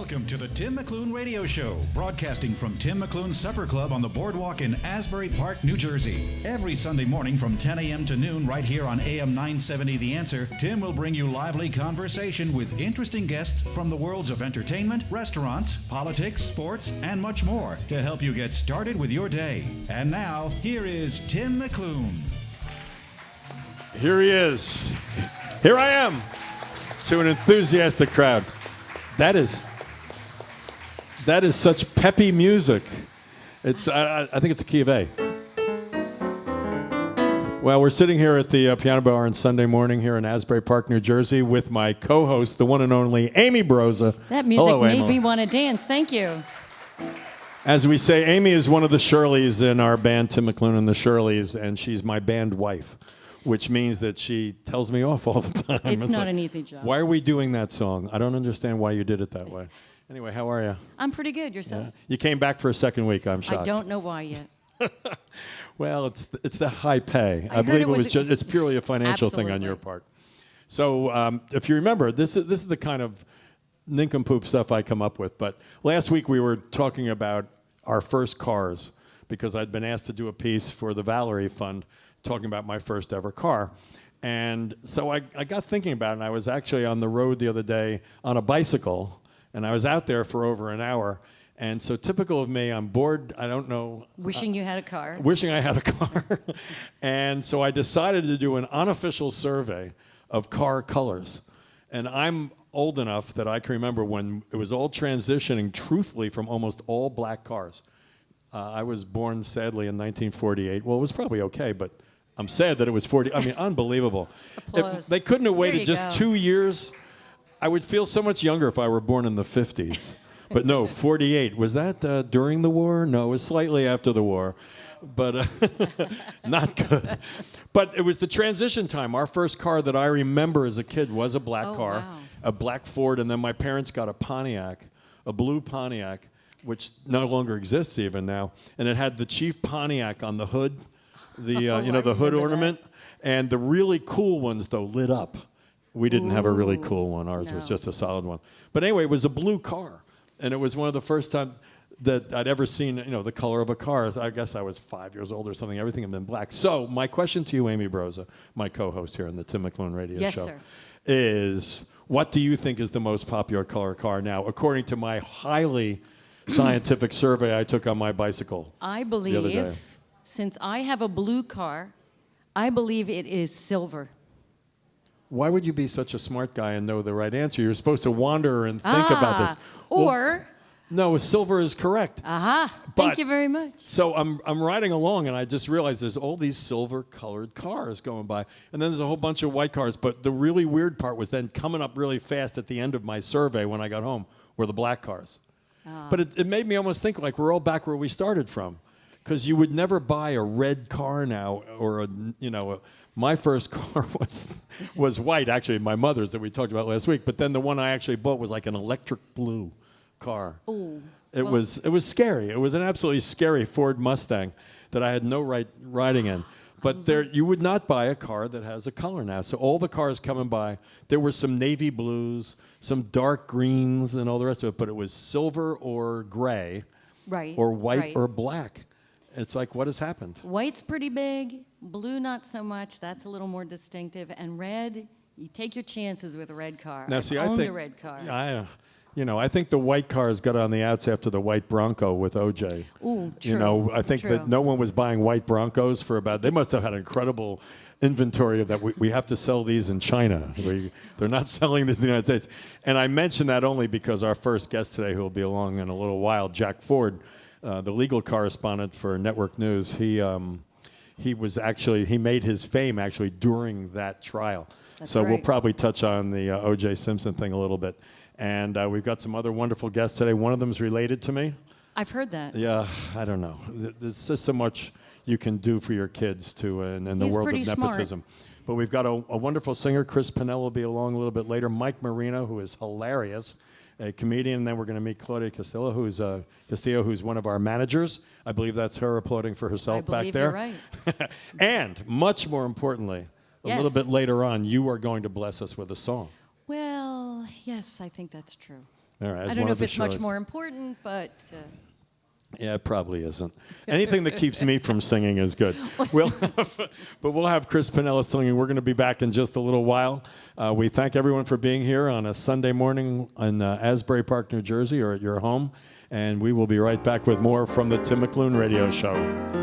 Welcome to the Tim McLoone Radio Show, broadcasting from Tim McLoone Supper Club on the boardwalk in Asbury Park, New Jersey. Every Sunday morning from 10 a.m. to noon right here on AM 970 The Answer, Tim will bring you lively conversation with interesting guests from the worlds of entertainment, restaurants, politics, sports, and much more to help you get started with your day. And now, here is Tim McLoone. Here he is. Here I am to an enthusiastic crowd. That is such peppy music. It's I think it's a key of A. Well, we're sitting here at the Piano Bar on Sunday morning here in Asbury Park, New Jersey, with my co-host, the one and only Amy Broza. That music Hello, made Amy. me want to dance. Thank you. As we say, Amy is one of the Shirleys in our band, Tim McLoone and the Shirleys, and she's my band wife, which means that she tells me off all the time. It's not an easy job. Why are we doing that song? I don't understand why you did it that way. Anyway, how are you? I'm pretty good. Yourself? Yeah. You came back for a second week, I'm shocked. I don't know why yet. Well, it's the high pay. I believe heard it's purely a financial thing on your part. So if you remember, this is the kind of nincompoop stuff I come up with. But last week we were talking about our first cars because I'd been asked to do a piece for the Valerie Fund talking about my first ever car. And so I got thinking about it, and I was actually on the road the other day on a bicycle, and I was out there for over an hour. And so typical of me, I'm bored, I don't know. Wishing you had a car. Wishing I had a car. And so I decided to do an unofficial survey of car colors. And I'm old enough that I can remember when it was all transitioning truthfully from almost all black cars. I was born, sadly, in 1948. Well, it was probably okay, but I'm sad that it was 40. I mean, unbelievable. If they couldn't have waited just 2 years. I would feel so much younger if I were born in the 50s. But no, 48. Was that during the war? No, it was slightly after the war. But not good. But it was the transition time. Our first car that I remember as a kid was a black car, wow. a black Ford, and then my parents got a Pontiac, a blue Pontiac, which no longer exists even now. And it had the Chief Pontiac on the hood, the hood ornament. And the really cool ones, though, lit up. We didn't have a really cool one. Ours was just a solid one. But anyway, it was a blue car. And it was one of the first times that I'd ever seen, the color of a car. I guess I was 5 years old or something. Everything had been black. So my question to you, Amy Broza, my co-host here on the Tim McLoone Radio Show, sir. is what do you think is the most popular color car now, according to my highly scientific survey I took on my bicycle I the other day? believe, since I have a blue car, I believe it is silver. Why would you be such a smart guy and know the right answer? You're supposed to wander and think about this. Or... No, silver is correct. Thank you very much. So I'm riding along, and I just realized there's all these silver-colored cars going by, and then there's a whole bunch of white cars. But the really weird part was then coming up really fast at the end of my survey when I got home were the black cars. But it made me almost think like we're all back where we started from, because you would never buy a red car now or my first car was white, actually, my mother's that we talked about last week. But then the one I actually bought was like an electric blue car. It was scary. It was an absolutely scary Ford Mustang that I had no right riding in. But you would not buy a car that has a color now. So all the cars coming by, there were some navy blues, some dark greens, and all the rest of it. But it was silver or gray, or white or black. It's like, what has happened? White's pretty big. Blue, not so much. That's a little more distinctive. And red, you take your chances with a red car. Now, see, I owned think a red car. I think the white cars got on the outs after the white Bronco with OJ. Ooh, true. I think that no one was buying white Broncos for they must have had an incredible inventory of that. We have to sell these in China. They're not selling these in the United States. And I mention that only because our first guest today, who will be along in a little while, Jack Ford, the legal correspondent for Network News, he made his fame actually during that trial. That's We'll right. probably touch on the O.J. Simpson thing a little bit. And we've got some other wonderful guests today. One of them is related to me. I've heard that. Yeah, I don't know. There's just so much you can do for your kids in the world of nepotism. Smart. But we've got a wonderful singer. Chris Pinnell will be along a little bit later. Mike Marino, who is hilarious, a comedian. And then we're going to meet Claudia Castillo, who's one of our managers. I believe that's her applauding for herself back there. I believe you're right. And much more importantly, a little bit later on, you are going to bless us with a song. Well, yes, I think that's true. All right, I don't know if it's much more important, but... Yeah, it probably isn't. Anything that keeps me from singing is good. We'll have Chris Pinella singing. We're going to be back in just a little while. We thank everyone for being here on a Sunday morning in Asbury Park, New Jersey, or at your home. And we will be right back with more from the Tim McLoone Radio Show.